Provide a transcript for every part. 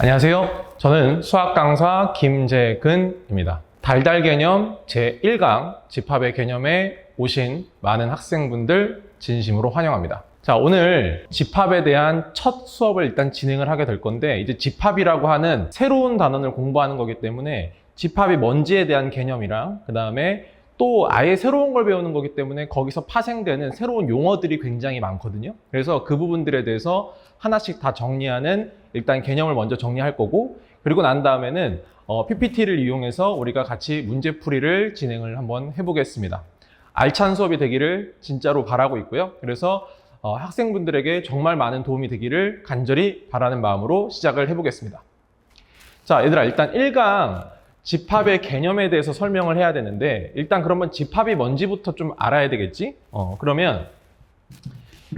안녕하세요. 저는 수학 강사 김재근입니다. 달달 개념 제1강 집합의 개념에 오신 많은 학생분들 진심으로 환영합니다. 자, 오늘 집합에 대한 첫 수업을 일단 진행을 하게 될 건데, 이제 집합이라고 하는 새로운 단원을 공부하는 거기 때문에 집합이 뭔지에 대한 개념이랑 그 다음에 또 아예 새로운 걸 배우는 거기 때문에 거기서 파생되는 새로운 용어들이 굉장히 많거든요. 그래서 그 부분들에 대해서 하나씩 다 정리하는 일단 개념을 먼저 정리할 거고, 그리고 난 다음에는 PPT를 이용해서 우리가 같이 문제풀이를 진행을 한번 해보겠습니다. 알찬 수업이 되기를 진짜로 바라고 있고요. 그래서 학생분들에게 정말 많은 도움이 되기를 간절히 바라는 마음으로 시작을 해보겠습니다. 자, 얘들아, 일단 1강 집합의 개념에 대해서 설명을 해야 되는데, 일단 그러면 집합이 뭔지부터 좀 알아야 되겠지? 그러면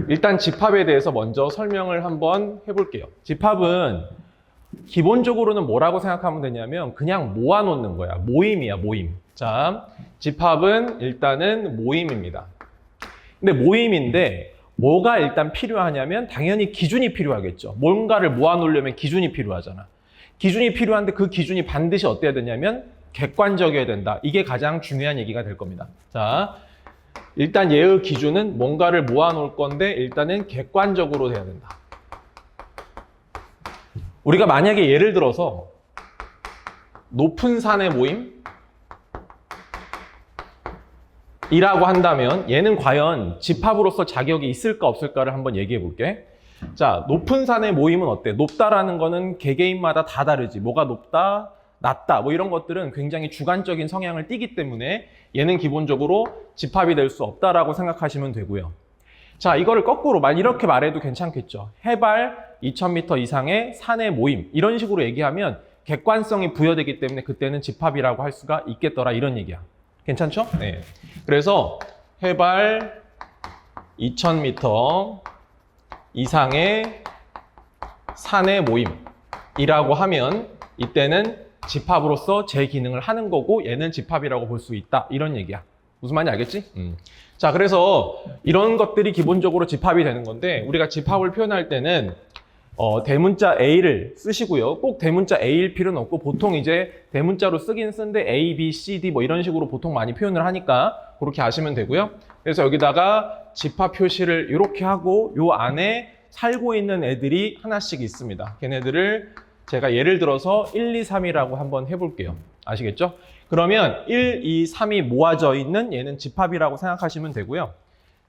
일단 집합에 대해서 먼저 설명을 한번 해볼게요. 집합은 기본적으로는 뭐라고 생각하면 되냐면 그냥 모아놓는 거야. 모임이야, 모임. 자, 집합은 일단은 모임입니다. 근데 모임인데 뭐가 일단 필요하냐면 당연히 기준이 필요하겠죠. 뭔가를 모아놓으려면 기준이 필요하잖아. 기준이 필요한데 그 기준이 반드시 어때야 되냐면 객관적이어야 된다. 이게 가장 중요한 얘기가 될 겁니다. 자, 일단 얘의 기준은 뭔가를 모아놓을 건데 일단은 객관적으로 돼야 된다. 우리가 만약에 예를 들어서 높은 산의 모임 이라고 한다면 얘는 과연 집합으로서 자격이 있을까 없을까를 한번 얘기해 볼게. 자, 높은 산의 모임은 어때? 높다라는 거는 개개인마다 다 다르지. 뭐가 높다, 낮다, 뭐 이런 것들은 굉장히 주관적인 성향을 띠기 때문에 얘는 기본적으로 집합이 될 수 없다라고 생각하시면 되고요. 자, 이거를 거꾸로 이렇게 말해도 괜찮겠죠. 해발 2000m 이상의 산의 모임, 이런 식으로 얘기하면 객관성이 부여되기 때문에 그때는 집합이라고 할 수가 있겠더라, 이런 얘기야. 괜찮죠? 네. 그래서 해발 2000m 이상의 산의 모임이라고 하면 이때는 집합으로서 제 기능을 하는 거고 얘는 집합이라고 볼 수 있다, 이런 얘기야. 무슨 말인지 알겠지? 자, 그래서 이런 것들이 기본적으로 집합이 되는 건데, 우리가 집합을 표현할 때는 대문자 A를 쓰시고요. 꼭 대문자 A일 필요는 없고 보통 이제 대문자로 쓰긴 쓰는데 A, B, C, D 뭐 이런 식으로 보통 많이 표현을 하니까 그렇게 아시면 되고요. 그래서 여기다가 집합 표시를 이렇게 하고 요 안에 살고 있는 애들이 하나씩 있습니다. 걔네들을 제가 예를 들어서 1, 2, 3이라고 한번 해볼게요. 아시겠죠? 그러면 1, 2, 3이 모아져 있는 얘는 집합이라고 생각하시면 되고요.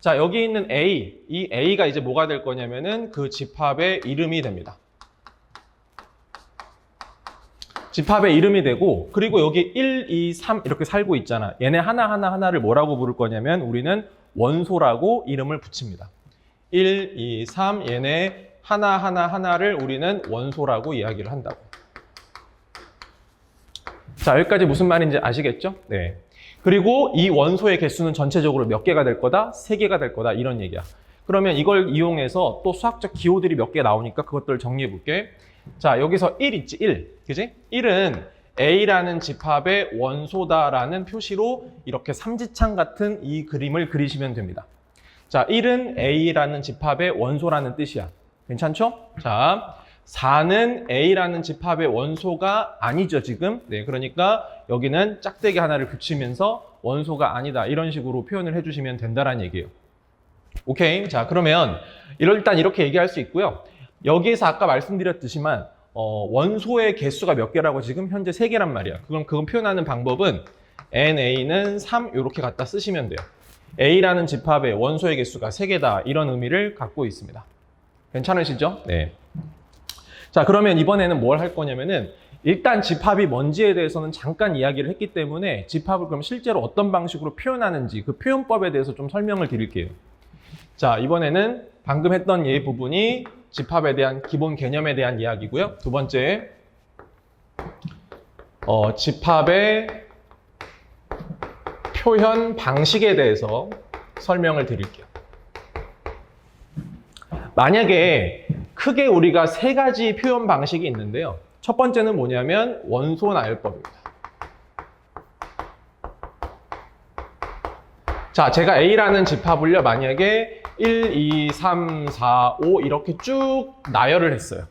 자, 여기 있는 A, 이 A가 이제 뭐가 될 거냐면은 그 집합의 이름이 됩니다. 집합의 이름이 되고, 그리고 여기 1, 2, 3 이렇게 살고 있잖아. 얘네 하나를 뭐라고 부를 거냐면 우리는 원소라고 이름을 붙입니다. 1, 2, 3 얘네 하나를 우리는 원소라고 이야기를 한다고. 자, 여기까지 무슨 말인지 아시겠죠? 네. 그리고 이 원소의 개수는 전체적으로 몇 개가 될 거다? 3개가 될 거다, 이런 얘기야. 그러면 이걸 이용해서 또 수학적 기호들이 몇 개 나오니까 그것들을 정리해 볼게. 자, 여기서 1 있지, 1. 그지? 1은 A라는 집합의 원소다라는 표시로 이렇게 삼지창 같은 이 그림을 그리시면 됩니다. 자, 1은 A라는 집합의 원소라는 뜻이야. 괜찮죠? 자, 4는 A라는 집합의 원소가 아니죠, 지금. 네, 그러니까 여기는 짝대기 하나를 붙이면서 원소가 아니다, 이런 식으로 표현을 해주시면 된다는 얘기예요. 오케이. 자, 그러면 일단 이렇게 얘기할 수 있고요. 여기에서 아까 말씀드렸듯이만 원소의 개수가 몇 개라고 지금 현재 3개란 말이야. 그건 표현하는 방법은 NA는 3 이렇게 갖다 쓰시면 돼요. A라는 집합의 원소의 개수가 3개다, 이런 의미를 갖고 있습니다. 괜찮으시죠? 네. 자, 그러면 이번에는 뭘 할 거냐면은 일단 집합이 뭔지에 대해서는 잠깐 이야기를 했기 때문에 집합을 그럼 실제로 어떤 방식으로 표현하는지 그 표현법에 대해서 좀 설명을 드릴게요. 자, 이번에는 방금 했던 이 부분이 집합에 대한 기본 개념에 대한 이야기고요. 두 번째, 집합의 표현 방식에 대해서 설명을 드릴게요. 만약에 크게 우리가 3가지 표현 방식이 있는데요. 첫 번째는 뭐냐면 원소 나열법입니다. 자, 제가 A라는 집합을요, 만약에 1, 2, 3, 4, 5 이렇게 쭉 나열을 했어요.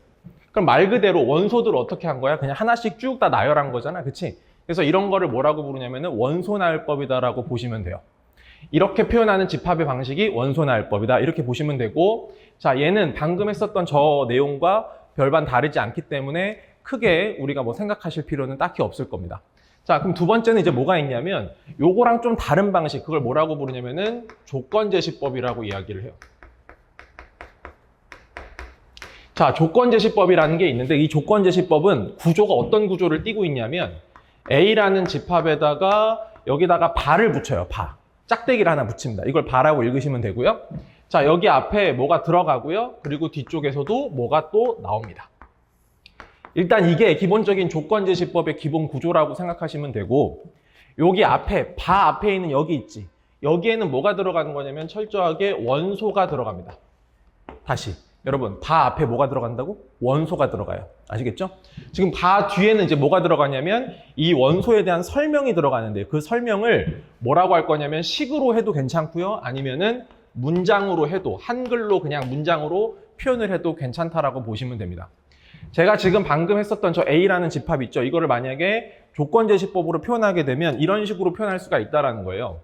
그럼 말 그대로 원소들을 어떻게 한 거야? 그냥 하나씩 쭉 다 나열한 거잖아. 그치? 그래서 이런 거를 뭐라고 부르냐면은 원소 나열법이다라고 보시면 돼요. 이렇게 표현하는 집합의 방식이 원소 나열법이다. 이렇게 보시면 되고, 자, 얘는 방금 했었던 저 내용과 별반 다르지 않기 때문에 크게 우리가 뭐 생각하실 필요는 딱히 없을 겁니다. 자, 그럼 두 번째는 이제 뭐가 있냐면 요거랑 좀 다른 방식, 그걸 뭐라고 부르냐면은 조건제시법이라고 이야기를 해요. 자, 조건제시법이라는 게 있는데 이 조건제시법은 구조가 어떤 구조를 띠고 있냐면 A라는 집합에다가 여기다가 바를 붙여요. 바. 짝대기를 하나 붙입니다. 이걸 바라고 읽으시면 되고요. 자, 여기 앞에 뭐가 들어가고요. 그리고 뒤쪽에서도 뭐가 또 나옵니다. 일단 이게 기본적인 조건제시법의 기본 구조라고 생각하시면 되고, 여기 앞에, 바 앞에 있는 여기 있지. 여기에는 뭐가 들어가는 거냐면 철저하게 원소가 들어갑니다. 다시. 여러분, 바 앞에 뭐가 들어간다고? 원소가 들어가요. 아시겠죠? 지금 바 뒤에는 이제 뭐가 들어가냐면 이 원소에 대한 설명이 들어가는데 그 설명을 뭐라고 할 거냐면 식으로 해도 괜찮고요. 아니면은 문장으로 해도, 한글로 그냥 문장으로 표현을 해도 괜찮다라고 보시면 됩니다. 제가 지금 방금 했었던 저 A라는 집합 있죠? 이거를 만약에 조건제시법으로 표현하게 되면 이런 식으로 표현할 수가 있다라는 거예요.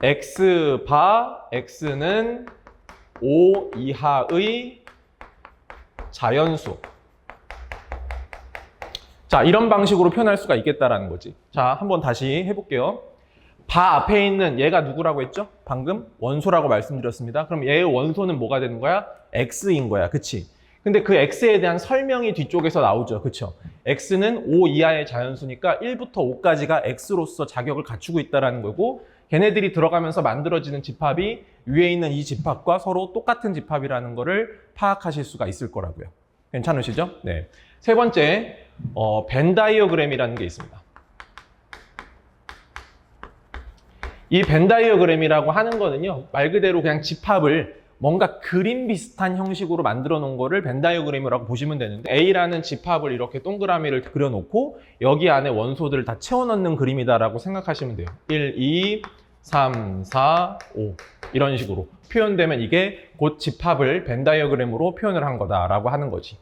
X 바 X는 5 이하의 자연수. 자, 이런 방식으로 표현할 수가 있겠다라는 거지. 자, 한번 다시 해볼게요. 바 앞에 있는 얘가 누구라고 했죠? 방금 원소라고 말씀드렸습니다. 그럼 얘의 원소는 뭐가 되는 거야? X인 거야. 그치? 근데 그 X에 대한 설명이 뒤쪽에서 나오죠. 그쵸? X는 5 이하의 자연수니까 1부터 5까지가 X로서 자격을 갖추고 있다는 거고, 걔네들이 들어가면서 만들어지는 집합이 위에 있는 이 집합과 서로 똑같은 집합이라는 거를 파악하실 수가 있을 거라고요. 괜찮으시죠? 네. 세 번째, 벤 다이어그램이라는 게 있습니다. 이 벤 다이어그램이라고 하는 거는요, 말 그대로 그냥 집합을 뭔가 그림 비슷한 형식으로 만들어 놓은 거를 벤 다이어그램이라고 보시면 되는데, A라는 집합을 이렇게 동그라미를 그려놓고 여기 안에 원소들을 다 채워넣는 그림이다라고 생각하시면 돼요. 1, 2, 3, 4, 5 이런 식으로 표현되면 이게 곧 집합을 벤 다이어그램으로 표현을 한 거다라고 하는 거지.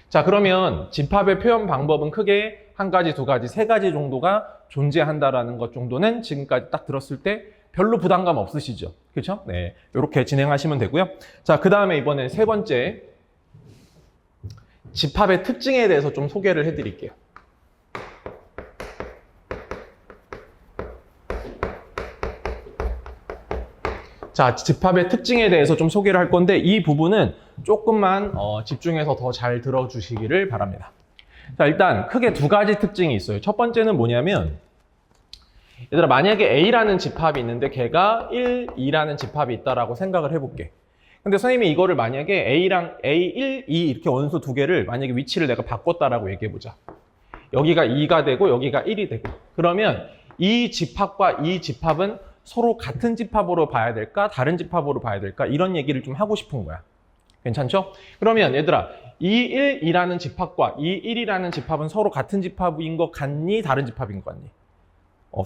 자, 그러면 집합의 표현 방법은 크게 한 가지, 두 가지, 세 가지 정도가 존재한다라는 것 정도는 지금까지 딱 들었을 때 별로 부담감 없으시죠? 그렇죠? 네, 이렇게 진행하시면 되고요. 자, 그 다음에 이번에 세 번째 집합의 특징에 대해서 좀 소개를 해드릴게요. 자, 집합의 특징에 대해서 좀 소개를 할 건데 이 부분은 조금만 집중해서 더 잘 들어주시기를 바랍니다. 자, 일단 크게 두 가지 특징이 있어요. 첫 번째는 뭐냐면, 얘들아, 만약에 A라는 집합이 있는데 걔가 1, 2라는 집합이 있다라고 생각을 해볼게. 근데 선생님이 이거를 만약에 A랑 A1, 2 이렇게 원소 두 개를 만약에 위치를 내가 바꿨다라고 얘기해보자. 여기가 2가 되고 여기가 1이 되고, 그러면 이 집합과 이 집합은 서로 같은 집합으로 봐야 될까? 다른 집합으로 봐야 될까? 이런 얘기를 좀 하고 싶은 거야. 괜찮죠? 그러면 얘들아, 이 1, 2라는 집합과 이 1이라는 집합은 서로 같은 집합인 것 같니? 다른 집합인 것 같니?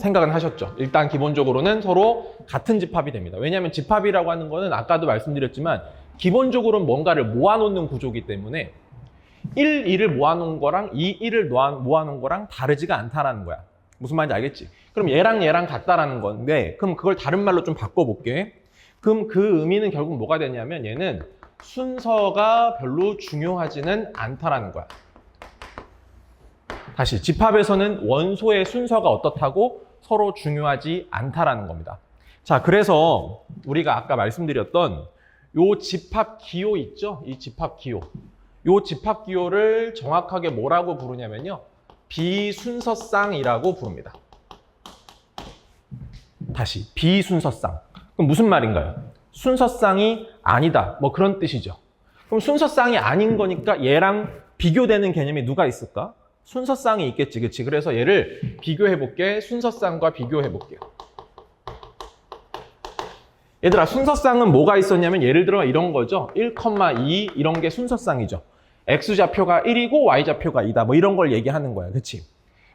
생각은 하셨죠? 일단 기본적으로는 서로 같은 집합이 됩니다. 왜냐하면 집합이라고 하는 거는 아까도 말씀드렸지만 기본적으로는 뭔가를 모아놓는 구조이기 때문에 1, 2를 모아놓은 거랑 2, 1을 모아놓은 거랑 다르지가 않다라는 거야. 무슨 말인지 알겠지? 그럼 얘랑 같다라는 건데, 그럼 그걸 다른 말로 좀 바꿔볼게. 그럼 그 의미는 결국 뭐가 되냐면 얘는 순서가 별로 중요하지는 않다라는 거야. 다시, 집합에서는 원소의 순서가 어떻다고 서로 중요하지 않다라는 겁니다. 자, 그래서 우리가 아까 말씀드렸던 요 집합 기호 있죠? 이 집합 기호. 요 집합 기호를 정확하게 뭐라고 부르냐면요, 비순서쌍이라고 부릅니다. 다시, 비순서쌍. 그럼 무슨 말인가요? 순서쌍이 아니다, 뭐 그런 뜻이죠. 그럼 순서쌍이 아닌 거니까 얘랑 비교되는 개념이 누가 있을까? 순서쌍이 있겠지, 그치? 그래서 얘를 비교해 볼게. 순서쌍과 비교해 볼게요. 얘들아, 순서쌍은 뭐가 있었냐면 예를 들어 이런 거죠. 1, 2 이런 게 순서쌍이죠. X좌표가 1이고 Y좌표가 2다, 뭐 이런 걸 얘기하는 거야, 그치?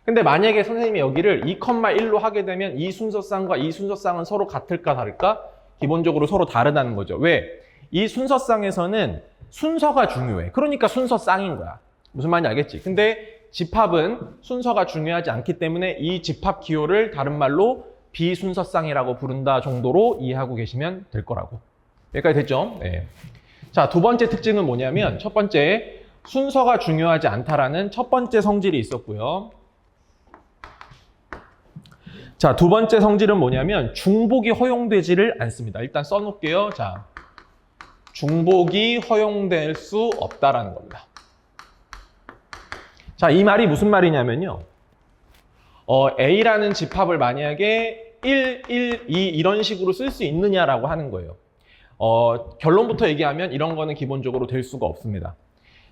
근데 만약에 선생님이 여기를 2, 1로 하게 되면 이 순서쌍과 이 순서쌍은 서로 같을까 다를까? 기본적으로 서로 다르다는 거죠. 왜? 이 순서쌍에서는 순서가 중요해. 그러니까 순서 쌍인 거야. 무슨 말인지 알겠지? 근데 집합은 순서가 중요하지 않기 때문에 이 집합 기호를 다른 말로 비순서쌍이라고 부른다 정도로 이해하고 계시면 될 거라고. 여기까지 됐죠? 네. 자, 두 번째 특징은 뭐냐면 첫 번째, 순서가 중요하지 않다라는 첫 번째 성질이 있었고요. 자, 두 번째 성질은 뭐냐면 중복이 허용되지를 않습니다. 일단 써놓을게요. 자, 중복이 허용될 수 없다라는 겁니다. 자, 이 말이 무슨 말이냐면요. A라는 집합을 만약에 1, 1, 2 이런 식으로 쓸 수 있느냐라고 하는 거예요. 결론부터 얘기하면 이런 거는 기본적으로 될 수가 없습니다.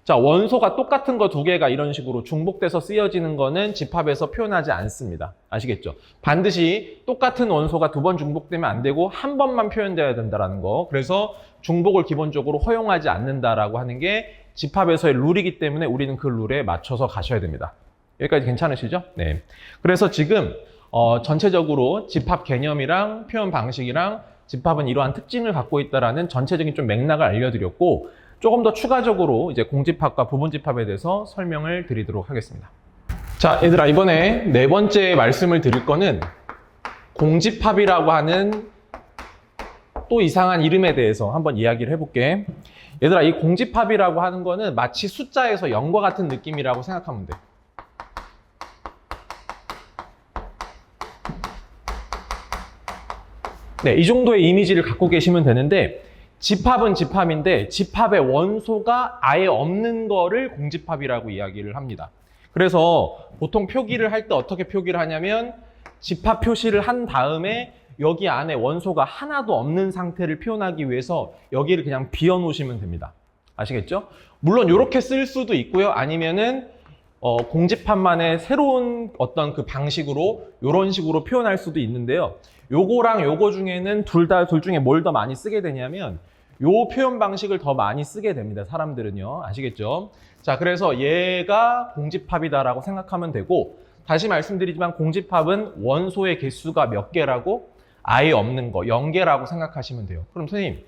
자, 원소가 똑같은 거 두 개가 이런 식으로 중복돼서 쓰여지는 거는 집합에서 표현하지 않습니다. 아시겠죠? 반드시 똑같은 원소가 두 번 중복되면 안 되고 한 번만 표현돼야 된다는 거. 그래서 중복을 기본적으로 허용하지 않는다라고 하는 게 집합에서의 룰이기 때문에 우리는 그 룰에 맞춰서 가셔야 됩니다. 여기까지 괜찮으시죠? 네. 그래서 지금 전체적으로 집합 개념이랑 표현 방식이랑 집합은 이러한 특징을 갖고 있다라는 전체적인 좀 맥락을 알려드렸고, 조금 더 추가적으로 이제 공집합과 부분집합에 대해서 설명을 드리도록 하겠습니다. 자, 얘들아, 이번에 네 번째 말씀을 드릴 거는 공집합이라고 하는 또 이상한 이름에 대해서 한번 이야기를 해볼게. 얘들아, 이 공집합이라고 하는 거는 마치 숫자에서 0과 같은 느낌이라고 생각하면 돼. 네, 이 정도의 이미지를 갖고 계시면 되는데, 집합은 집합인데 집합의 원소가 아예 없는 거를 공집합이라고 이야기를 합니다. 그래서 보통 표기를 할 때 어떻게 표기를 하냐면 집합 표시를 한 다음에 여기 안에 원소가 하나도 없는 상태를 표현하기 위해서 여기를 그냥 비워 놓으시면 됩니다. 아시겠죠? 물론 이렇게 쓸 수도 있고요. 아니면은 공집합만의 새로운 어떤 그 방식으로 이런 식으로 표현할 수도 있는데요. 요거랑 요거 중에는 둘 중에 뭘 더 많이 쓰게 되냐면 요 표현 방식을 더 많이 쓰게 됩니다. 사람들은요. 아시겠죠? 자, 그래서 얘가 공집합이다라고 생각하면 되고, 다시 말씀드리지만 공집합은 원소의 개수가 몇 개라고? 아예 없는 거, 0개라고 생각하시면 돼요. 그럼 선생님,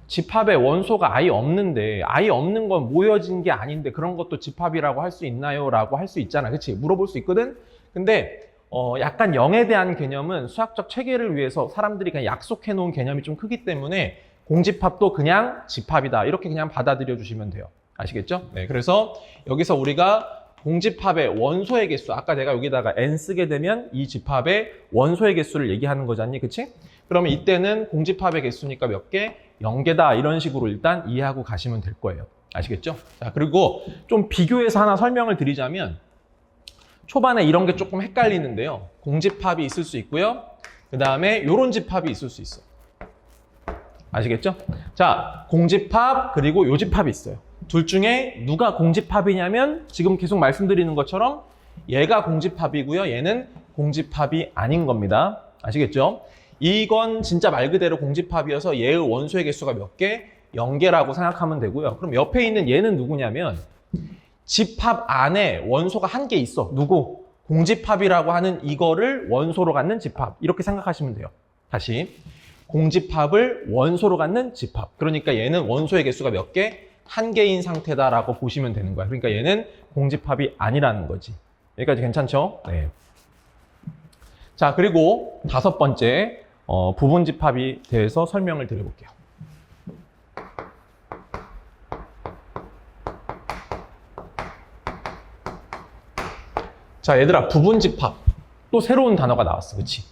집합에 원소가 아예 없는데, 아예 없는 건 모여진 게 아닌데 그런 것도 집합이라고 할 수 있나요? 라고 할 수 있잖아. 그치? 물어볼 수 있거든? 근데 약간 0에 대한 개념은 수학적 체계를 위해서 사람들이 그냥 약속해 놓은 개념이 좀 크기 때문에 공집합도 그냥 집합이다. 이렇게 그냥 받아들여 주시면 돼요. 아시겠죠? 네, 그래서 여기서 우리가 공집합의 원소의 개수, 아까 내가 여기다가 n 쓰게 되면 이 집합의 원소의 개수를 얘기하는 거잖니, 그치? 그러면 이때는 공집합의 개수니까 몇 개? 0개다. 이런 식으로 일단 이해하고 가시면 될 거예요. 아시겠죠? 자, 그리고 좀 비교해서 하나 설명을 드리자면, 초반에 이런 게 조금 헷갈리는데요. 공집합이 있을 수 있고요. 그 다음에 이런 집합이 있을 수 있어요. 아시겠죠? 자, 공집합 그리고 요집합이 있어요. 둘 중에 누가 공집합이냐면 지금 계속 말씀드리는 것처럼 얘가 공집합이고요. 얘는 공집합이 아닌 겁니다. 아시겠죠? 이건 진짜 말 그대로 공집합이어서 얘의 원소의 개수가 몇 개? 0개라고 생각하면 되고요. 그럼 옆에 있는 얘는 누구냐면 집합 안에 원소가 한 개 있어. 누구? 공집합이라고 하는 이거를 원소로 갖는 집합. 이렇게 생각하시면 돼요. 다시. 공집합을 원소로 갖는 집합. 그러니까 얘는 원소의 개수가 몇 개? 한 개인 상태다라고 보시면 되는 거야. 그러니까 얘는 공집합이 아니라는 거지. 여기까지 괜찮죠? 네. 자, 그리고 다섯 번째 부분집합에 대해서 설명을 드려볼게요. 자, 얘들아, 부분집합. 또 새로운 단어가 나왔어. 그치?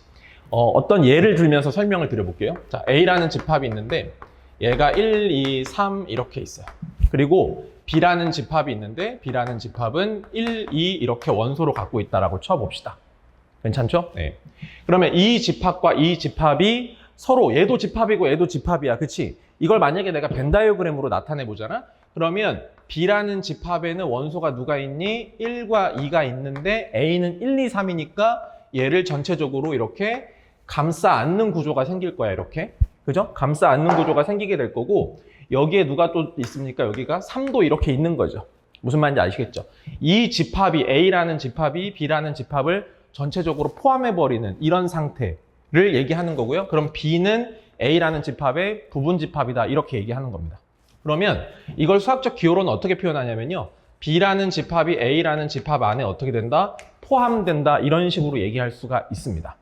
어떤 예를 들면서 설명을 드려볼게요. 자, A라는 집합이 있는데 얘가 1, 2, 3 이렇게 있어요. 그리고 B라는 집합이 있는데 B라는 집합은 1, 2 이렇게 원소로 갖고 있다라고 쳐봅시다. 괜찮죠? 네. 그러면 이 집합과 이 집합이 서로 얘도 집합이고 얘도 집합이야. 그치? 이걸 만약에 내가 벤 다이어그램으로 나타내 보잖아? 그러면 B라는 집합에는 원소가 누가 있니? 1과 2가 있는데 A는 1, 2, 3이니까 얘를 전체적으로 이렇게 감싸 안는 구조가 생길 거야. 이렇게. 그죠? 감싸 안는 구조가 생기게 될 거고, 여기에 누가 또 있습니까? 여기가 3도 이렇게 있는 거죠. 무슨 말인지 아시겠죠? 이 집합이, A라는 집합이 B라는 집합을 전체적으로 포함해버리는 이런 상태를 얘기하는 거고요. 그럼 B는 A라는 집합의 부분집합이다. 이렇게 얘기하는 겁니다. 그러면 이걸 수학적 기호로는 어떻게 표현하냐면요. B라는 집합이 A라는 집합 안에 어떻게 된다? 포함된다. 이런 식으로 얘기할 수가 있습니다.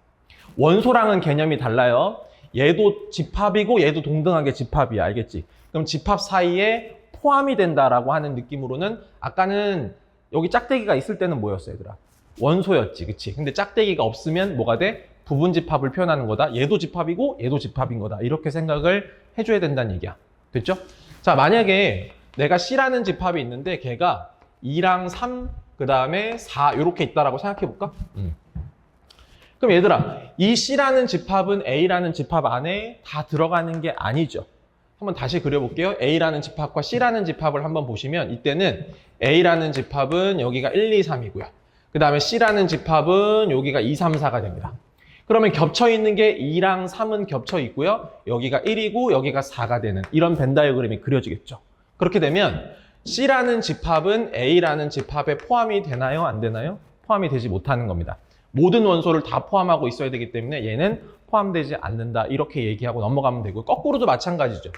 원소랑은 개념이 달라요. 얘도 집합이고 얘도 동등하게 집합이야. 알겠지? 그럼 집합 사이에 포함이 된다라고 하는 느낌으로는 아까는 여기 짝대기가 있을 때는 뭐였어, 얘들아? 원소였지, 그치? 근데 짝대기가 없으면 뭐가 돼? 부분집합을 표현하는 거다. 얘도 집합이고 얘도 집합인 거다. 이렇게 생각을 해줘야 된다는 얘기야. 됐죠? 자, 만약에 내가 C라는 집합이 있는데 걔가 2랑 3, 그 다음에 4 이렇게 있다라고 생각해 볼까? 그럼 얘들아, 이 C라는 집합은 A라는 집합 안에 다 들어가는 게 아니죠. 한번 다시 그려볼게요. A라는 집합과 C라는 집합을 한번 보시면 이때는 A라는 집합은 여기가 1, 2, 3이고요. 그 다음에 C라는 집합은 여기가 2, 3, 4가 됩니다. 그러면 겹쳐있는 게 2랑 3은 겹쳐 있고요. 여기가 1이고 여기가 4가 되는 이런 벤 다이어그램이 그려지겠죠. 그렇게 되면 C라는 집합은 A라는 집합에 포함이 되나요? 안 되나요? 포함이 되지 못하는 겁니다. 모든 원소를 다 포함하고 있어야 되기 때문에 얘는 포함되지 않는다. 이렇게 얘기하고 넘어가면 되고 거꾸로도 마찬가지죠.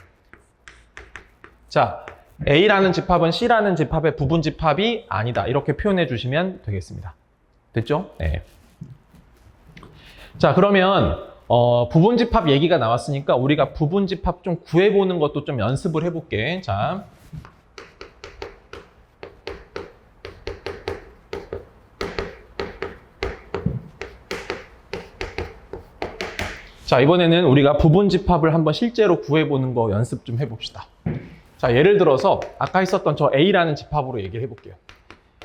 자, A라는 집합은 C라는 집합의 부분집합이 아니다. 이렇게 표현해 주시면 되겠습니다. 됐죠? 네. 자, 그러면 부분집합 얘기가 나왔으니까 우리가 부분집합 좀 구해보는 것도 좀 연습을 해볼게. 자, 이번에는 우리가 부분집합을 한번 실제로 구해보는 거 연습 좀 해봅시다. 자, 예를 들어서 아까 했었던 저 A라는 집합으로 얘기를 해볼게요.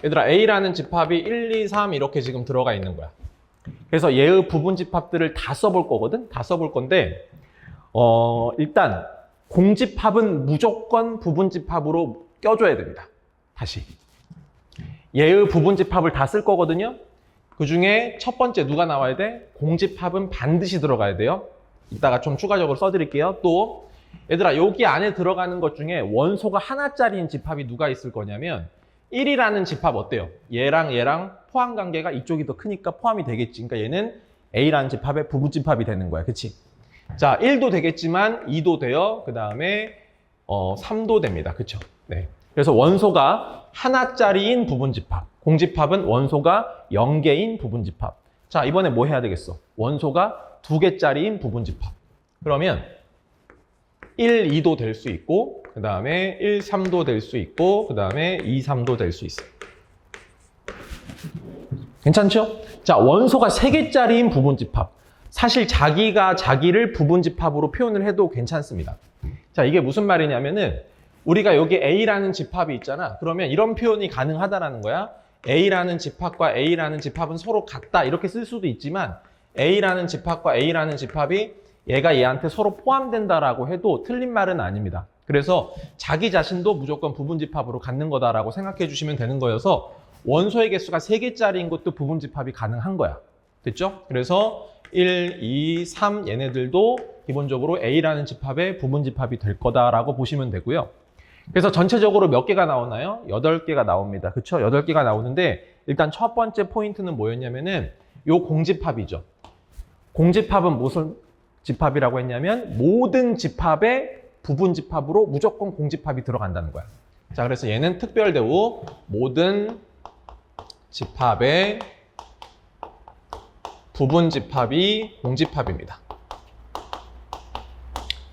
얘들아, A라는 집합이 1, 2, 3 이렇게 지금 들어가 있는 거야. 그래서 얘의 부분집합들을 다 써볼 거거든? 다 써볼 건데 일단 공집합은 무조건 부분집합으로 껴줘야 됩니다. 다시. 얘의 부분집합을 다 쓸 거거든요? 그 중에 첫 번째 누가 나와야 돼? 공집합은 반드시 들어가야 돼요. 이따가 좀 추가적으로 써드릴게요. 또 얘들아, 여기 안에 들어가는 것 중에 원소가 하나짜리인 집합이 누가 있을 거냐면 1이라는 집합 어때요? 얘랑 포함 관계가 이쪽이 더 크니까 포함이 되겠지. 그러니까 얘는 A라는 집합의 부분집합이 되는 거야. 그치? 자, 1도 되겠지만 2도 돼요. 그 다음에 3도 됩니다. 그쵸? 네. 그래서 원소가 하나짜리인 부분집합. 공집합은 원소가 0개인 부분집합. 자, 이번에 뭐 해야 되겠어? 원소가 2개짜리인 부분집합. 그러면 1, 2도 될 수 있고 그 다음에 1, 3도 될 수 있고 그 다음에 2, 3도 될 수 있어요. 괜찮죠? 자, 원소가 3개짜리인 부분집합. 사실 자기가 자기를 부분집합으로 표현을 해도 괜찮습니다. 자, 이게 무슨 말이냐면은 우리가 여기 A라는 집합이 있잖아. 그러면 이런 표현이 가능하다라는 거야. A라는 집합과 A라는 집합은 서로 같다. 이렇게 쓸 수도 있지만 A라는 집합과 A라는 집합이 얘가 얘한테 서로 포함된다라고 해도 틀린 말은 아닙니다. 그래서 자기 자신도 무조건 부분집합으로 갖는 거다라고 생각해 주시면 되는 거여서 원소의 개수가 3개짜리인 것도 부분집합이 가능한 거야. 됐죠? 그래서 1, 2, 3 얘네들도 기본적으로 A라는 집합의 부분집합이 될 거다라고 보시면 되고요. 그래서 전체적으로 몇 개가 나오나요? 8개가 나옵니다. 그쵸? 8개가 나오는데 일단 첫 번째 포인트는 뭐였냐면은 요 공집합이죠. 공집합은 무슨 집합이라고 했냐면 모든 집합의 부분집합으로 무조건 공집합이 들어간다는 거야. 자, 그래서 얘는 특별 대우 모든 집합의 부분집합이 공집합입니다.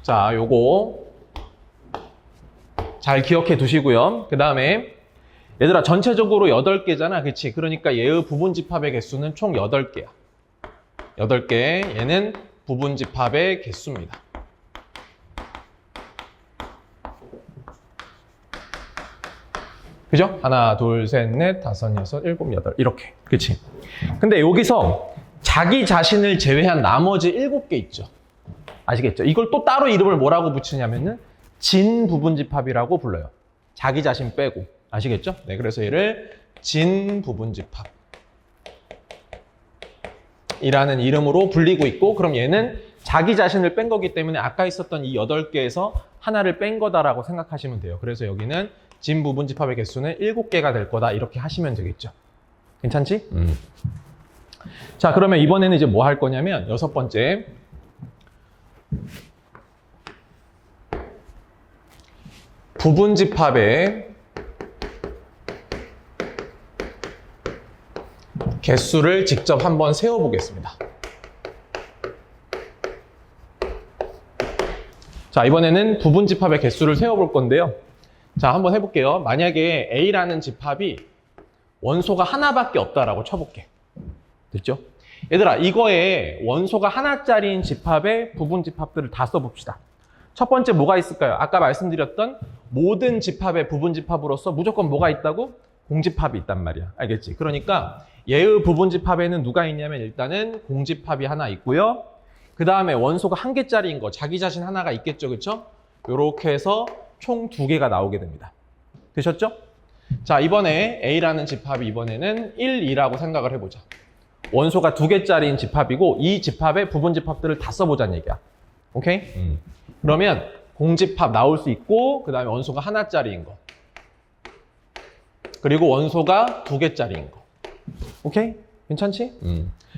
자, 요거 잘 기억해 두시고요. 그 다음에 얘들아, 전체적으로 8개잖아. 그치? 그러니까 얘의 부분집합의 개수는 총 8개야. 8개. 얘는 부분집합의 개수입니다. 그죠? 하나, 둘, 셋, 넷, 다섯, 여섯, 일곱, 여덟. 이렇게. 그치? 근데 여기서 자기 자신을 제외한 나머지 7개 있죠. 아시겠죠? 이걸 또 따로 이름을 뭐라고 붙이냐면은 진부분집합이라고 불러요. 자기 자신 빼고. 아시겠죠? 네, 그래서 얘를 진부분집합 이라는 이름으로 불리고 있고, 그럼 얘는 자기 자신을 뺀 거기 때문에 아까 있었던 이 8개에서 하나를 뺀 거다라고 생각하시면 돼요. 그래서 여기는 진부분집합의 개수는 7개가 될 거다, 이렇게 하시면 되겠죠. 괜찮지? 자, 그러면 이번에는 이제 뭐 할 거냐면 부분집합의 개수를 직접 한번 세워보겠습니다. 자, 이번에는 부분집합의 개수를 세워볼 건데요. 자, 한번 해볼게요. 만약에 A라는 집합이 원소가 하나밖에 없다라고 쳐볼게. 됐죠? 얘들아, 이거에 원소가 하나짜리인 집합의 부분집합들을 다 써봅시다. 첫 번째 뭐가 있을까요? 아까 말씀드렸던 모든 집합의 부분집합으로서 무조건 뭐가 있다고? 공집합이 있단 말이야. 알겠지? 그러니까 얘의 부분집합에는 누가 있냐면 일단은 공집합이 하나 있고요. 그 다음에 원소가 한 개짜리인 거 자기 자신 하나가 있겠죠. 그쵸? 요렇게 해서 총 2개가 나오게 됩니다. 되셨죠? 자, 이번에 A라는 집합이 이번에는 1, 2라고 생각을 해보자. 원소가 2개짜리인 집합이고 이 집합의 부분집합들을 다 써보자는 얘기야. 오케이? 그러면 공집합 나올 수 있고 그 다음에 원소가 하나짜리인 거 그리고 원소가 2개짜리인 거. 오케이? 괜찮지?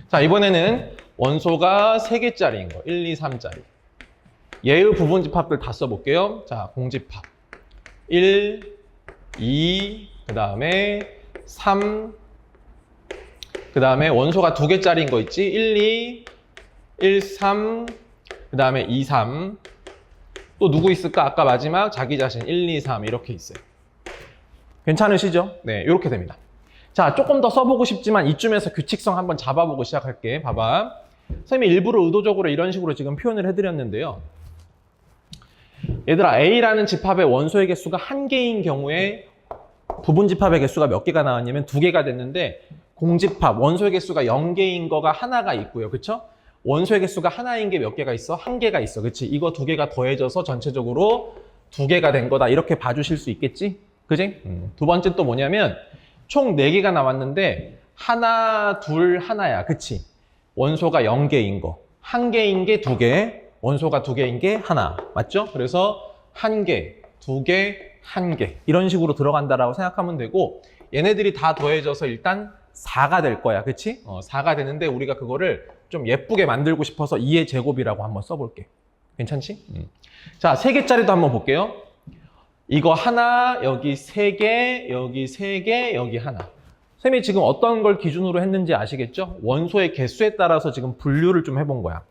자, 이번에는 원소가 3개짜리인 거 1, 2, 3짜리 얘의 부분집합들 다 써볼게요. 자, 공집합 1, 2, 그 다음에 3, 그 다음에 원소가 2개짜리인 거 있지? 1, 2, 1, 3, 그 다음에 2, 3. 또 누구 있을까? 아까 마지막 자기 자신 1, 2, 3 이렇게 있어요. 괜찮으시죠? 네, 이렇게 됩니다. 자, 조금 더 써보고 싶지만 이쯤에서 규칙성 한번 잡아보고 시작할게. 봐봐. 선생님이 일부러 의도적으로 이런 식으로 지금 표현을 해드렸는데요. 얘들아, A라는 집합의 원소의 개수가 1개인 경우에 부분집합의 개수가 몇 개가 나왔냐면 2개가 됐는데 공집합, 원소의 개수가 0개인 거가 하나가 있고요. 그쵸? 원소의 개수가 하나인 게 몇 개가 있어? 1개가 있어. 그치? 이거 2개가 더해져서 전체적으로 2개가 된 거다. 이렇게 봐주실 수 있겠지? 그지? 두 번째 또 뭐냐면 총 4개가 나왔는데 하나, 둘, 하나야. 그치? 원소가 0개인 거. 1개인 게 2개, 원소가 2개인 게 하나. 맞죠? 그래서 1개, 2개, 1개. 이런 식으로 들어간다라고 생각하면 되고 얘네들이 다 더해져서 일단 4가 될 거야. 그치? 4가 되는데 우리가 그거를 좀 예쁘게 만들고 싶어서 2의 제곱이라고 한번 써볼게. 괜찮지? 자, 3개짜리도 한번 볼게요. 이거 하나, 여기 3개, 여기 3개, 여기 하나. 쌤이 지금 어떤 걸 기준으로 했는지 아시겠죠? 원소의 개수에 따라서 지금 분류를 좀 해본 거야.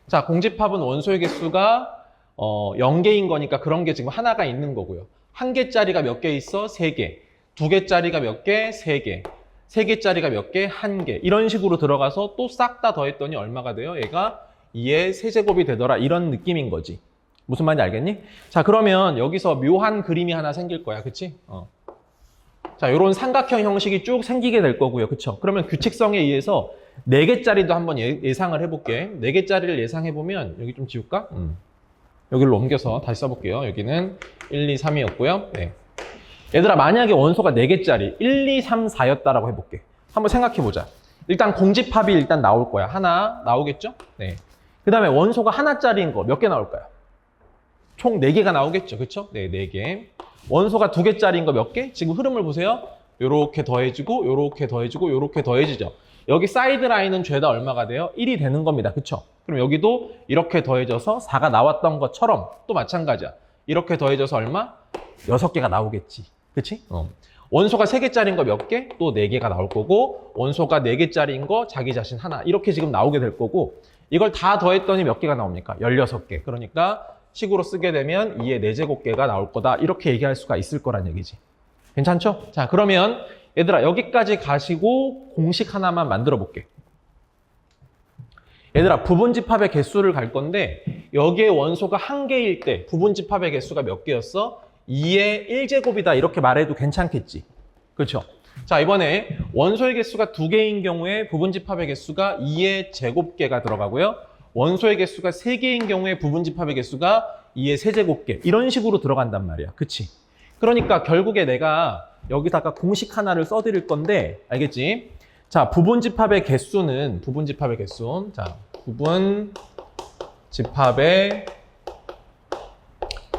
자, 공집합은 원소의 개수가 0개인 거니까 그런 게 지금 하나가 있는 거고요. 1개짜리가 몇 개 있어? 3개. 2개짜리가 몇 개? 3개. 3개짜리가 몇 개? 1개. 이런 식으로 들어가서 또 싹 다 더했더니 얼마가 돼요? 얘가 2의 세제곱이 되더라. 이런 느낌인 거지. 무슨 말인지 알겠니? 자, 그러면 여기서 묘한 그림이 하나 생길 거야. 그치? 자, 요런 삼각형 형식이 쭉 생기게 될 거고요. 그쵸? 그러면 규칙성에 의해서 4개짜리도 한번 예상을 해볼게. 4개짜리를 예상해보면 여기 좀 지울까? 여기를 옮겨서 다시 써볼게요. 여기는 1, 2, 3이었고요. 네. 얘들아, 만약에 원소가 4개짜리 1, 2, 3, 4였다라고 해볼게. 한번 생각해보자. 일단 공집합이 일단 나올 거야. 하나 나오겠죠? 네. 그 다음에 원소가 하나짜리인 거 몇 개 나올까요? 총 4개가 나오겠죠? 그쵸? 네, 4개. 원소가 2개짜리인 거 몇 개? 지금 흐름을 보세요. 요렇게 더해지고, 요렇게 더해지고, 요렇게 더해지죠. 여기 사이드 라인은 죄다 얼마가 돼요? 1이 되는 겁니다. 그쵸? 그럼 여기도 이렇게 더해져서 4가 나왔던 것처럼 또 마찬가지야. 이렇게 더해져서 얼마? 6개가 나오겠지. 그치? 원소가 3개짜리인 거 몇 개? 또 4개가 나올 거고, 원소가 4개짜리인 거 자기 자신 하나. 이렇게 지금 나오게 될 거고, 이걸 다 더했더니 몇 개가 나옵니까? 16개. 그러니까 식으로 쓰게 되면 2의 4제곱개가 나올 거다. 이렇게 얘기할 수가 있을 거란 얘기지. 괜찮죠? 자, 그러면 얘들아, 여기까지 가시고 공식 하나만 만들어 볼게. 얘들아, 부분집합의 개수를 갈 건데 여기에 원소가 1개일 때 부분집합의 개수가 몇 개였어? 2의 1제곱이다. 이렇게 말해도 괜찮겠지. 그렇죠? 자, 이번에 원소의 개수가 2개인 경우에 부분집합의 개수가 2의 제곱개가 들어가고요. 원소의 개수가 3개인 경우에 부분집합의 개수가 2의 세제곱개. 이런 식으로 들어간단 말이야. 그치? 그러니까 결국에 내가 여기다가 공식 하나를 써드릴 건데, 알겠지? 자, 부분집합의 개수는, 자, 부분집합의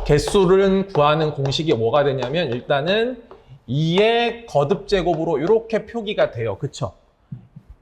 개수를 구하는 공식이 뭐가 되냐면, 일단은 2의 거듭제곱으로 이렇게 표기가 돼요. 그쵸?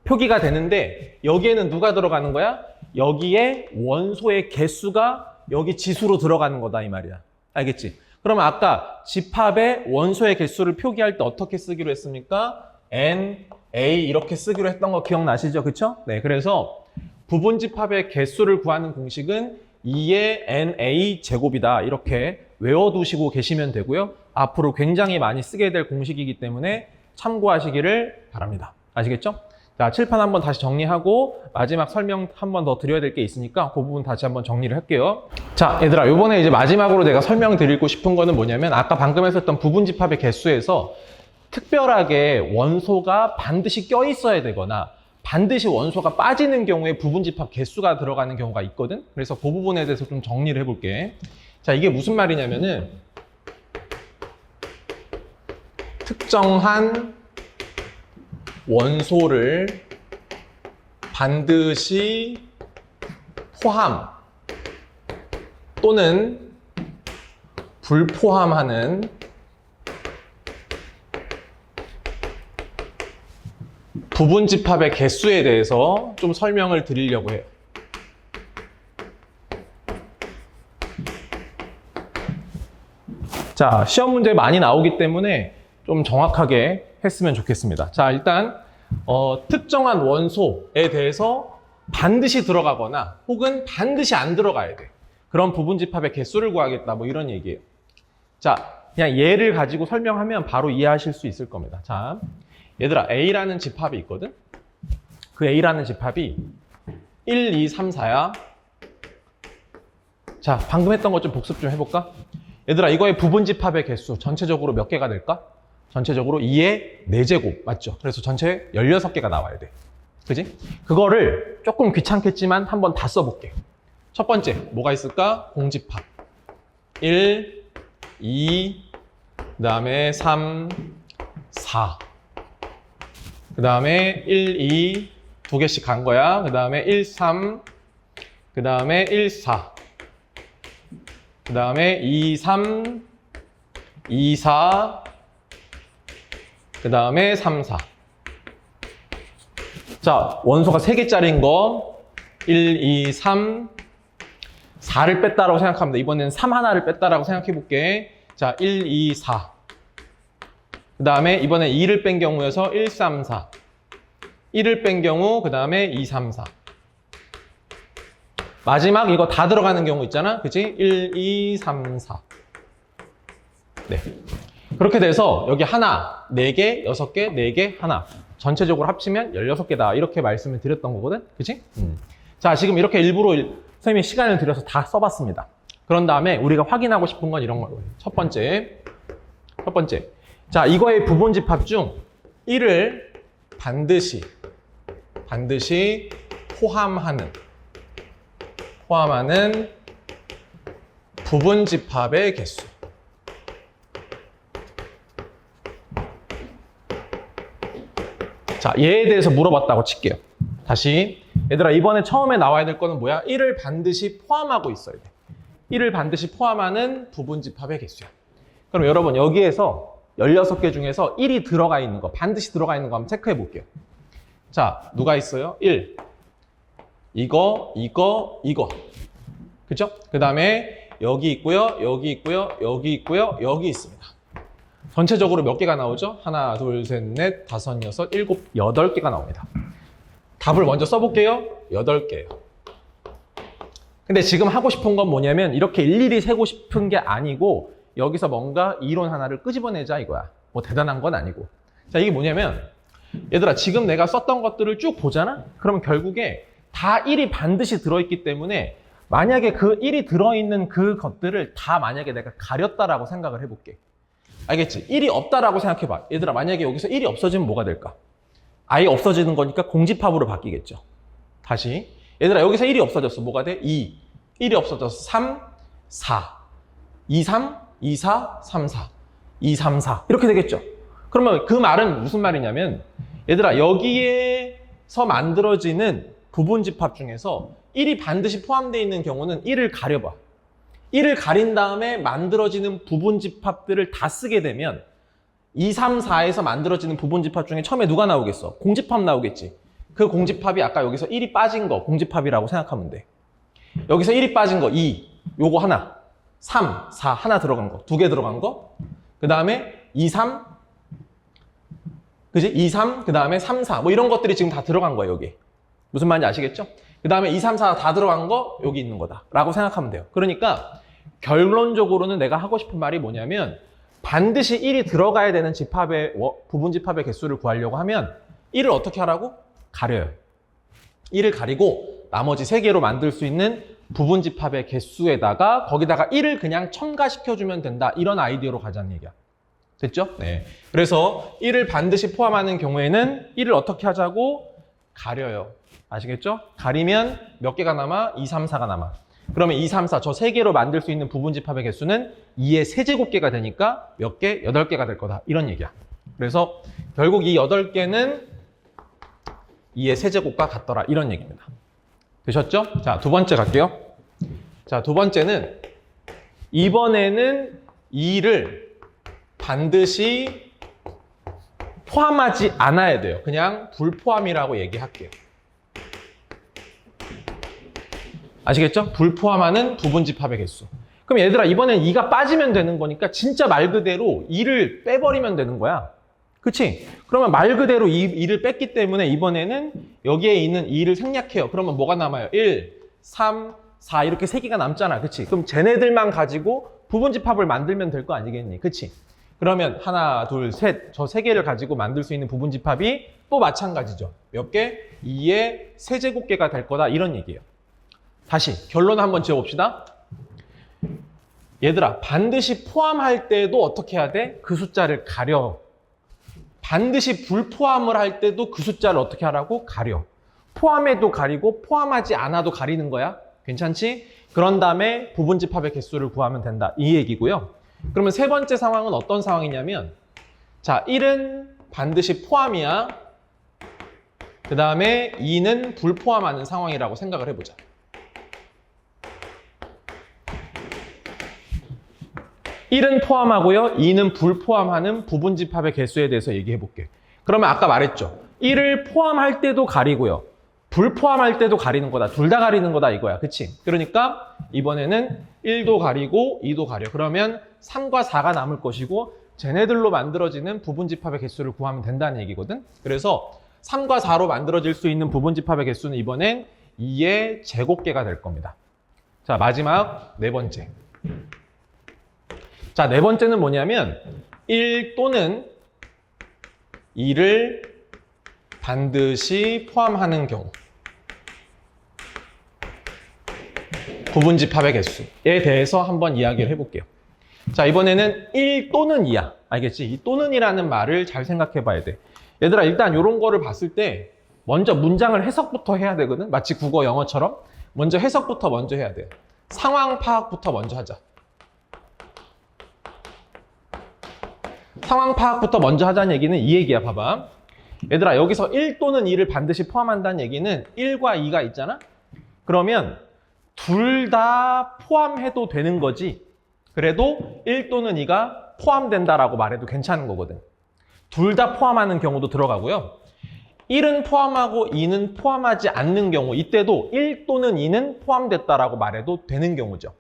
표기가 되는데, 여기에는 누가 들어가는 거야? 여기에 원소의 개수가 여기 지수로 들어가는 거다, 이 말이야. 알겠지? 그러면 아까 집합의 원소의 개수를 표기할 때 어떻게 쓰기로 했습니까? N, A 이렇게 쓰기로 했던 거 기억나시죠? 그쵸? 네, 그래서 부분 집합의 개수를 구하는 공식은 2의 NA 제곱이다. 이렇게 외워두시고 계시면 되고요. 앞으로 굉장히 많이 쓰게 될 공식이기 때문에 참고하시기를 바랍니다. 아시겠죠? 자, 칠판 한번 다시 정리하고 마지막 설명 한 번 더 드려야 될 게 있으니까 그 부분 다시 한번 정리를 할게요. 자, 얘들아, 요번에 이제 마지막으로 내가 설명드리고 싶은 거는 뭐냐면 아까 방금 했었던 부분 집합의 개수에서 특별하게 원소가 반드시 껴 있어야 되거나 반드시 원소가 빠지는 경우에 부분 집합 개수가 들어가는 경우가 있거든. 그래서 그 부분에 대해서 좀 정리를 해볼게. 자, 이게 무슨 말이냐면은 특정한 원소를 반드시 포함 또는 불포함하는 부분 집합의 개수에 대해서 좀 설명을 드리려고 해요. 자, 시험 문제 많이 나오기 때문에 좀 정확하게 했으면 좋겠습니다. 자, 일단 특정한 원소에 대해서 반드시 들어가거나 혹은 반드시 안 들어가야 돼. 그런 부분 집합의 개수를 구하겠다. 뭐 이런 얘기예요. 자, 그냥 예를 가지고 설명하면 바로 이해하실 수 있을 겁니다. 자, 얘들아, A라는 집합이 있거든? 그 A라는 집합이 1, 2, 3, 4야. 자, 방금 했던 것 좀 복습 좀 해볼까? 얘들아, 이거의 부분 집합의 개수 전체적으로 몇 개가 될까? 전체적으로 2의 4제곱, 맞죠? 그래서 전체 16개가 나와야 돼. 그지? 그거를 조금 귀찮겠지만 한번 다 써볼게. 첫 번째, 뭐가 있을까? 공집합. 1, 2, 그 다음에 3, 4. 그 다음에 1, 2, 두 개씩 간 거야. 그 다음에 1, 3, 그 다음에 1, 4. 그 다음에 2, 3, 2, 4, 그 다음에 3, 4. 자, 원소가 3개짜리인 거 1, 2, 3, 4를 뺐다라고 생각합니다. 이번에는 3 하나를 뺐다라고 생각해 볼게. 자, 1, 2, 4. 그 다음에 이번에 2를 뺀 경우여서 1, 3, 4. 1을 뺀 경우 그 다음에 2, 3, 4. 마지막 이거 다 들어가는 경우 있잖아. 그치? 1, 2, 3, 4. 네. 그렇게 돼서 여기 하나, 4개, 6개, 4개, 하나. 전체적으로 합치면 16개다. 이렇게 말씀을 드렸던 거거든. 그치? 자, 지금 이렇게 일부러 선생님이 시간을 들여서 다 써봤습니다. 그런 다음에 우리가 확인하고 싶은 건 이런 거예요. 첫 번째. 자, 이거의 부분 집합 중 1을 반드시 포함하는 부분 집합의 개수. 자, 얘에 대해서 물어봤다고 칠게요. 다시. 얘들아, 이번에 처음에 나와야 될 거는 뭐야? 1을 반드시 포함하고 있어야 돼. 1을 반드시 포함하는 부분 집합의 개수야. 그럼 여러분, 여기에서 16개 중에서 1이 들어가 있는 거, 반드시 들어가 있는 거 한번 체크해 볼게요. 자, 누가 있어요? 1. 이거. 그죠? 그 다음에 여기 있고요, 여기 있고요, 여기 있고요, 여기 있습니다. 전체적으로 몇 개가 나오죠? 하나, 둘, 셋, 넷, 다섯, 여섯, 일곱, 8개가 나옵니다. 답을 먼저 써볼게요. 8개예요. 근데 지금 하고 싶은 건 뭐냐면 이렇게 일일이 세고 싶은 게 아니고 여기서 뭔가 이론 하나를 끄집어내자 이거야. 뭐 대단한 건 아니고. 자, 이게 뭐냐면 얘들아, 지금 내가 썼던 것들을 쭉 보잖아? 그러면 결국에 다 1이 반드시 들어있기 때문에 만약에 그 1이 들어있는 그 것들을 다 만약에 내가 가렸다라고 생각을 해볼게. 알겠지? 1이 없다라고 생각해봐. 얘들아, 만약에 여기서 1이 없어지면 뭐가 될까? 아예 없어지는 거니까 공집합으로 바뀌겠죠. 다시. 얘들아, 여기서 1이 없어졌어. 뭐가 돼? 2. 1이 없어졌어. 3, 4. 2, 3, 2, 4, 3, 4. 2, 3, 4. 이렇게 되겠죠. 그러면 그 말은 무슨 말이냐면 얘들아, 여기에서 만들어지는 부분 집합 중에서 1이 반드시 포함되어 있는 경우는 1을 가려봐. 1을 가린 다음에 만들어지는 부분 집합들을 다 쓰게 되면 2, 3, 4에서 만들어지는 부분 집합 중에 처음에 누가 나오겠어? 공집합 나오겠지. 그 공집합이 아까 여기서 1이 빠진 거 공집합이라고 생각하면 돼. 여기서 1이 빠진 거 2, 요거 하나, 3, 4 하나 들어간 거, 2개 들어간 거. 그 다음에 2, 3, 그지? 2, 3, 그 다음에 3, 4 뭐 이런 것들이 지금 다 들어간 거예요, 여기. 무슨 말인지 아시겠죠? 그 다음에 2, 3, 4 다 들어간 거 여기 있는 거다 라고 생각하면 돼요. 그러니까 결론적으로는 내가 하고 싶은 말이 뭐냐면 반드시 1이 들어가야 되는 집합의 부분 집합의 개수를 구하려고 하면 1을 어떻게 하라고? 가려요. 1을 가리고 나머지 3개로 만들 수 있는 부분 집합의 개수에다가 거기다가 1을 그냥 첨가시켜주면 된다. 이런 아이디어로 가자는 얘기야. 됐죠? 네. 그래서 1을 반드시 포함하는 경우에는 1을 어떻게 하자고? 가려요. 아시겠죠? 가리면 몇 개가 남아? 2, 3, 4가 남아. 그러면 2, 3, 4 저 3개로 만들 수 있는 부분 집합의 개수는 2의 세제곱개가 되니까 몇 개? 8개가 될 거다. 이런 얘기야. 그래서 결국 이 8개는 2의 세제곱과 같더라. 이런 얘기입니다. 되셨죠? 자, 두 번째 갈게요. 자, 두 번째는 이번에는 2를 반드시 포함하지 않아야 돼요. 그냥 불포함이라고 얘기할게요. 아시겠죠? 불포함하는 부분집합의 개수. 그럼 얘들아 이번엔 2가 빠지면 되는 거니까 진짜 말 그대로 2를 빼버리면 되는 거야. 그치? 그러면 말 그대로 2를 뺐기 때문에 이번에는 여기에 있는 2를 생략해요. 그러면 뭐가 남아요? 1, 3, 4 이렇게 3개가 남잖아. 그치? 그럼 쟤네들만 가지고 부분집합을 만들면 될 거 아니겠니? 그치? 그러면 하나, 둘, 셋 저 3개를 가지고 만들 수 있는 부분집합이 또 마찬가지죠. 몇 개? 2의 세제곱개가 될 거다. 이런 얘기예요. 다시 결론 한번 지어봅시다. 얘들아 반드시 포함할 때도 어떻게 해야 돼? 그 숫자를 가려. 반드시 불포함을 할 때도 그 숫자를 어떻게 하라고? 가려. 포함해도 가리고 포함하지 않아도 가리는 거야. 괜찮지? 그런 다음에 부분집합의 개수를 구하면 된다. 이 얘기고요. 그러면 세 번째 상황은 어떤 상황이냐면 자, 1은 반드시 포함이야. 그 다음에 2는 불포함하는 상황이라고 생각을 해보자. 1은 포함하고요. 2는 불포함하는 부분집합의 개수에 대해서 얘기해 볼게. 그러면 아까 말했죠. 1을 포함할 때도 가리고요. 불포함할 때도 가리는 거다. 둘 다 가리는 거다 이거야. 그치? 그러니까 이번에는 1도 가리고 2도 가려. 그러면 3과 4가 남을 것이고 쟤네들로 만들어지는 부분집합의 개수를 구하면 된다는 얘기거든. 그래서 3과 4로 만들어질 수 있는 부분집합의 개수는 이번엔 2의 제곱개가 될 겁니다. 자, 마지막 네 번째. 자, 네 번째는 뭐냐면 1 또는 2를 반드시 포함하는 경우 부분집합의 개수에 대해서 한번 이야기를 해볼게요. 자, 이번에는 1 또는 2야. 알겠지? 이 또는이라는 말을 잘 생각해 봐야 돼. 얘들아 일단 이런 거를 봤을 때 먼저 문장을 해석부터 해야 되거든. 마치 국어 영어처럼 먼저 해석부터 먼저 해야 돼요. 상황 파악부터 먼저 하자. 상황 파악부터 먼저 하자는 얘기는 이 얘기야. 봐봐. 얘들아 여기서 1 또는 2를 반드시 포함한다는 얘기는 1과 2가 있잖아? 그러면 둘 다 포함해도 되는 거지. 그래도 1 또는 2가 포함된다라고 말해도 괜찮은 거거든. 둘 다 포함하는 경우도 들어가고요. 1은 포함하고 2는 포함하지 않는 경우 이때도 1 또는 2는 포함됐다라고 말해도 되는 경우죠.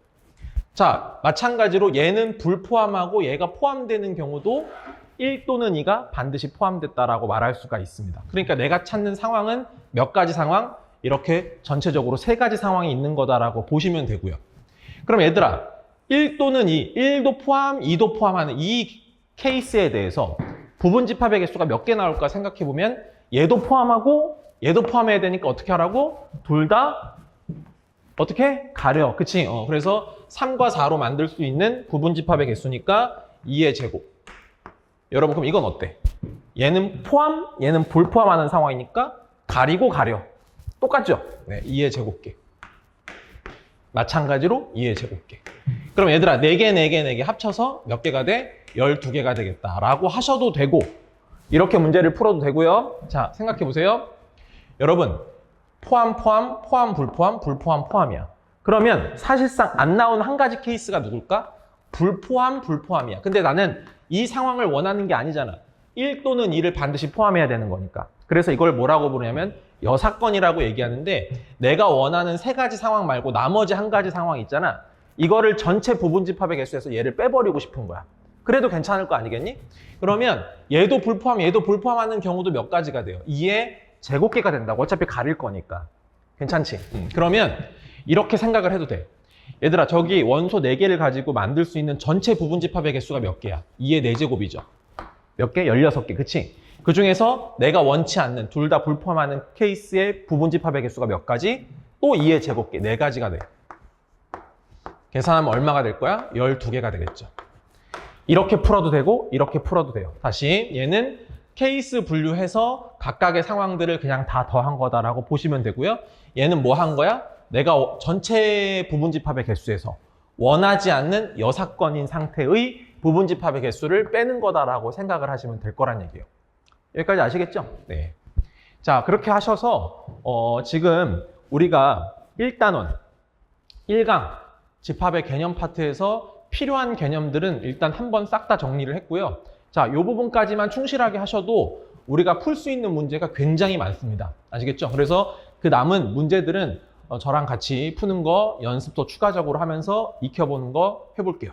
자, 마찬가지로 얘는 불포함하고 얘가 포함되는 경우도 1 또는 2가 반드시 포함됐다라고 말할 수가 있습니다. 그러니까 내가 찾는 상황은 몇 가지 상황? 이렇게 전체적으로 3가지 상황이 있는 거다라고 보시면 되고요. 그럼 얘들아, 1 또는 2, 1도 포함, 2도 포함하는 이 케이스에 대해서 부분집합의 개수가 몇 개 나올까 생각해보면 얘도 포함하고 얘도 포함해야 되니까 어떻게 하라고? 둘 다 어떻게? 가려. 그치? 그래서 3과 4로 만들 수 있는 부분집합의 개수니까 2의 제곱. 여러분 그럼 이건 어때? 얘는 포함, 얘는 불포함하는 상황이니까 가리고 가려. 똑같죠? 네, 2의 제곱계. 마찬가지로 2의 제곱계. 그럼 얘들아 4개, 4개, 4개 합쳐서 몇 개가 돼? 12개가 되겠다라고 하셔도 되고 이렇게 문제를 풀어도 되고요. 자, 생각해 보세요. 여러분 포함, 포함, 포함, 불포함, 불포함, 포함이야. 그러면 사실상 안 나온 한 가지 케이스가 누굴까? 불포함, 불포함이야. 근데 나는 이 상황을 원하는 게 아니잖아. 1 또는 2를 반드시 포함해야 되는 거니까. 그래서 이걸 뭐라고 부르냐면 여사건이라고 얘기하는데 내가 원하는 3가지 상황 말고 나머지 한 가지 상황 있잖아. 이거를 전체 부분집합의 개수에서 얘를 빼버리고 싶은 거야. 그래도 괜찮을 거 아니겠니? 그러면 얘도 불포함하는 경우도 몇 가지가 돼요. 2의 제곱계가 된다고. 어차피 가릴 거니까. 괜찮지? 그러면 이렇게 생각을 해도 돼. 얘들아, 저기 원소 4개를 가지고 만들 수 있는 전체 부분집합의 개수가 몇 개야? 2의 4제곱이죠. 몇 개? 16개. 그치? 그 중에서 내가 원치 않는 둘 다 불포함하는 케이스의 부분집합의 개수가 몇 가지? 또 2의 제곱계. 4가지가 돼. 계산하면 얼마가 될 거야? 12개가 되겠죠. 이렇게 풀어도 되고 이렇게 풀어도 돼요. 다시 얘는 케이스 분류해서 각각의 상황들을 그냥 다 더한 거다라고 보시면 되고요. 얘는 뭐 한 거야? 내가 전체 부분집합의 개수에서 원하지 않는 여사건인 상태의 부분집합의 개수를 빼는 거다라고 생각을 하시면 될 거란 얘기예요. 여기까지 아시겠죠? 네. 자, 그렇게 하셔서 지금 우리가 1단원, 1강 집합의 개념 파트에서 필요한 개념들은 일단 한번 싹 다 정리를 했고요. 자, 이 부분까지만 충실하게 하셔도 우리가 풀 수 있는 문제가 굉장히 많습니다. 아시겠죠? 그래서 그 남은 문제들은 저랑 같이 푸는 거 연습도 추가적으로 하면서 익혀보는 거 해볼게요.